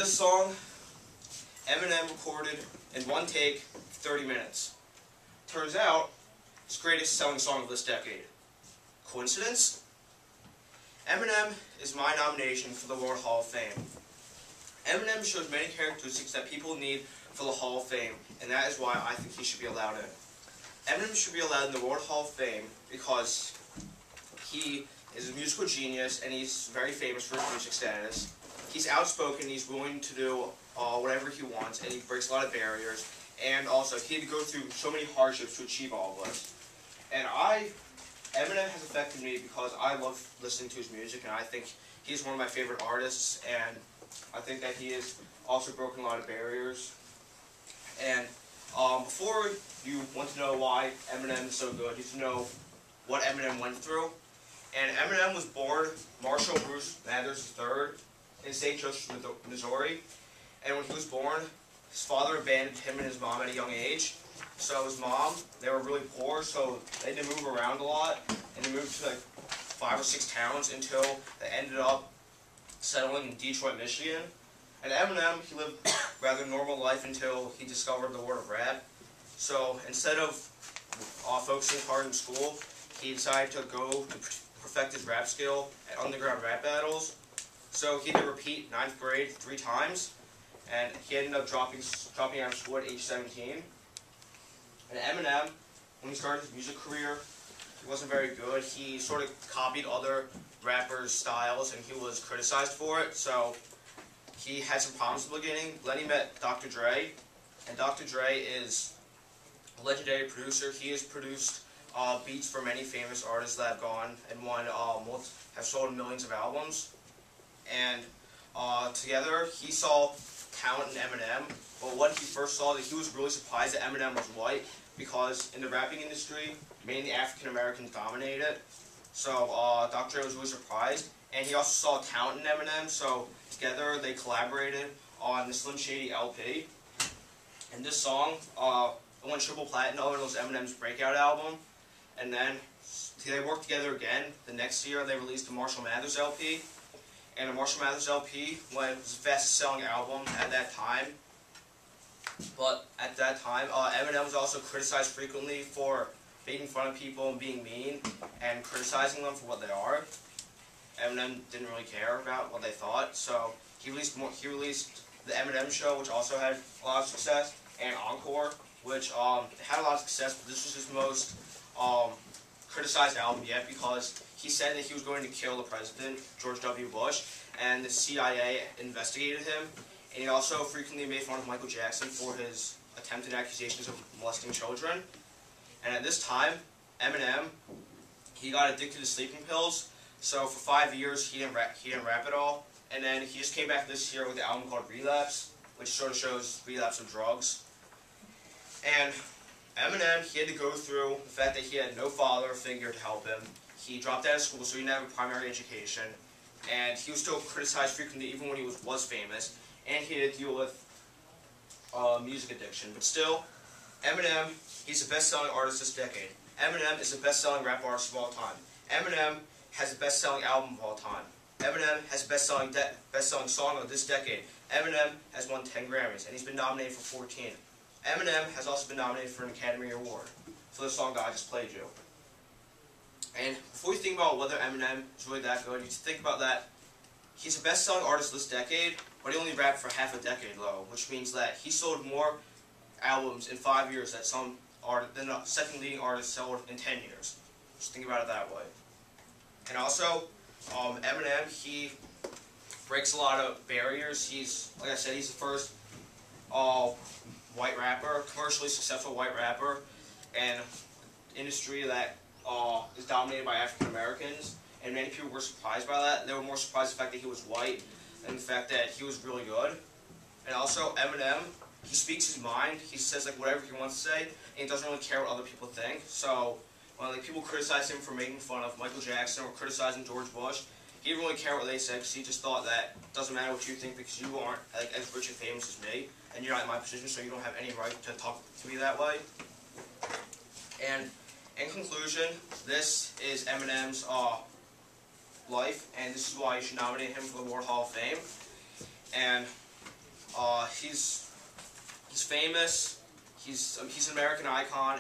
This song, Eminem recorded in one take, 30 minutes. Turns out, it's the greatest selling song of this decade. Coincidence? Eminem is my nomination for the World Hall of Fame. Eminem shows many characteristics that people need for the Hall of Fame, and that is why I think he should be allowed in. Eminem should be allowed in the World Hall of Fame because he is a musical genius and he's very famous for his music status. He's outspoken, he's willing to do whatever he wants, and he breaks a lot of barriers. And also, he had to go through so many hardships to achieve all of this. And Eminem has affected me because I love listening to his music, and I think he's one of my favorite artists, and I think that he has also broken a lot of barriers. And before you want to know why Eminem is so good, you have to know what Eminem went through. And Eminem was born Marshall Bruce Mathers III in St. Joseph, Missouri. And when he was born, his father abandoned him and his mom at a young age. So his mom, they were really poor, so they had to move around a lot. And they moved to like 5 or 6 towns until they ended up settling in Detroit, Michigan. And Eminem, he lived a rather normal life until he discovered the world of rap. So instead of focusing hard in school, he decided to go to perfect his rap skill at underground rap battles. So he had to repeat 9th grade 3 times, and he ended up dropping out of school at age 17. And Eminem, when he started his music career, he wasn't very good. He sort of copied other rappers' styles, and he was criticized for it. So he had some problems at the beginning. Then he met Dr. Dre, and Dr. Dre is a legendary producer. He has produced beats for many famous artists that have gone and have sold millions of albums. And together, he saw talent in Eminem. But when he first saw that, he was really surprised that Eminem was white, because in the rapping industry, mainly African Americans dominate it. So Dr. Dre was really surprised, and he also saw talent in Eminem. So together, they collaborated on the Slim Shady LP. And this song went triple platinum, and it was Eminem's breakout album. And then they worked together again. The next year, they released the Marshall Mathers LP. And the Marshall Mathers LP was the fastest selling album at that time. But at that time, Eminem was also criticized frequently for making fun of people and being mean and criticizing them for what they are. Eminem didn't really care about what they thought, so he released the Eminem Show, which also had a lot of success, and Encore, which had a lot of success, but this was his most criticized album yet, because he said that he was going to kill the president, George W. Bush, and the CIA investigated him. And he also frequently made fun of Michael Jackson for his attempted accusations of molesting children. And at this time, Eminem, he got addicted to sleeping pills. So for 5 years, he didn't rap at all. And then he just came back this year with an album called Relapse, which sort of shows relapse of drugs. And Eminem, he had to go through the fact that he had no father figure to help him. He dropped out of school, so he didn't have a primary education. And he was still criticized frequently, even when he was famous. And he had to deal with music addiction. But still, Eminem, he's the best-selling artist this decade. Eminem is the best-selling rap artist of all time. Eminem has the best-selling album of all time. Eminem has the best-selling song of this decade. Eminem has won 10 Grammys, and he's been nominated for 14. Eminem has also been nominated for an Academy Award for the song that I just played you. And before you think about whether Eminem is really that good, you need to think about that he's the best-selling artist this decade, but he only rapped for half a decade, though, which means that he sold more albums in 5 years than the second leading artist sold in 10 years. Just think about it that way. And also, Eminem, he breaks a lot of barriers. He's, like I said, he's the first white rapper, commercially successful white rapper, and industry that is dominated by African Americans. And many people were surprised by that. They were more surprised by the fact that he was white and the fact that he was really good. And also, Eminem, he speaks his mind. He says like whatever he wants to say, and he doesn't really care what other people think. So when people criticize him for making fun of Michael Jackson or criticizing George Bush, he didn't really care what they said, because he just thought that it doesn't matter what you think, because you aren't as rich and famous as me, and you're not in my position, so you don't have any right to talk to me that way. And in conclusion, this is Eminem's life, and this is why you should nominate him for the World Hall of Fame. And He's famous. He's an American icon.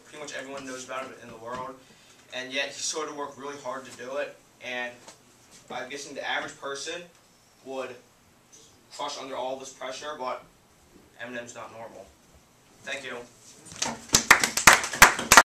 Pretty much everyone knows about him in the world, and yet he sort of worked really hard to do it. And I'm guessing the average person would crush under all this pressure, but Eminem's not normal. Thank you.